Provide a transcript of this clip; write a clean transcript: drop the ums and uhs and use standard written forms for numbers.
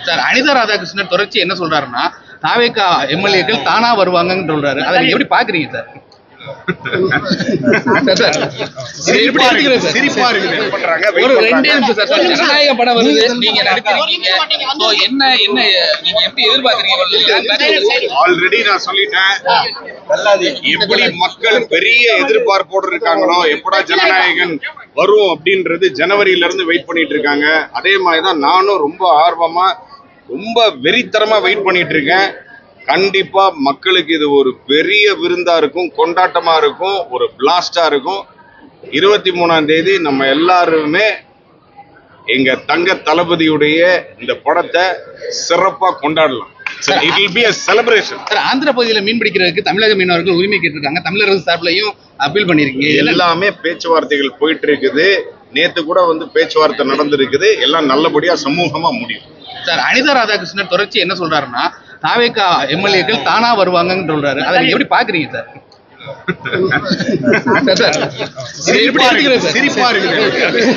Sir Anitha Radhakrishnan தொடர்ச்சி என்ன சொல்றாருன்னா தாவேகா எம்எல்ஏக்கள் தானா வருவாங்கன்னு சொல்றாரு. அதை நீங்க எப்படி பாக்குறீங்க சார்? ஜனநாயக படம் வருது, நீங்க நடிச்சிருக்கீங்க. எப்படி எதிர்பார்க்கறீங்க? ஆல்ரெடி நான் சொல்லிட்டேன், எப்படி மக்கள் பெரிய எதிர்பார்ப்போடு இருக்காங்களோ எப்படா ஜனநாயகன் வரும் அப்படின்றது ஜனவரியில இருந்து வெயிட் பண்ணிட்டு இருக்காங்க. அதே மாதிரிதான் நானும் ரொம்ப ஆர்வமா ரொம்ப வெறித்தரமா வெயிட் பண்ணிட்டு இருக்கேன். கண்டிப்பா மக்களுக்கு இது ஒரு பெரிய விருந்தா இருக்கும், கொண்டாட்டமா இருக்கும், ஒரு பிளாஸ்டா இருக்கும். 23ஆம் தேதி நம்ம எல்லாருமே எங்க தங்க தளபதியுடைய இந்த படத்தை சிறப்பா கொண்டாடலாம். It will be a celebration. Andhra பகுதியில் மீன் பிடிக்கிறதுக்கு தமிழக மீனவர்கள் உரிமை கேட்டிருக்காங்க. தமிழக அரசு சார்பிலையும் அப்பீல் பண்ணிருக்கீங்க. எல்லாமே பேச்சுவார்த்தைகள் போயிட்டு இருக்குது. நேத்து கூட பேச்சுவார்த்தை நடந்திருக்குது. எல்லாம் நல்லபடியா சமூகமா முடியும். சார் அனிதா ராதாகிருஷ்ணன் தொடர்ச்சி என்ன சொல்றாருன்னா தாவேகா எம்எல்ஏக்கள் தானா வருவாங்கன்னு சொல்றாரு. அதை நீங்க எப்படி பாக்குறீங்க சார்? சிரிப்பா இருக்கு.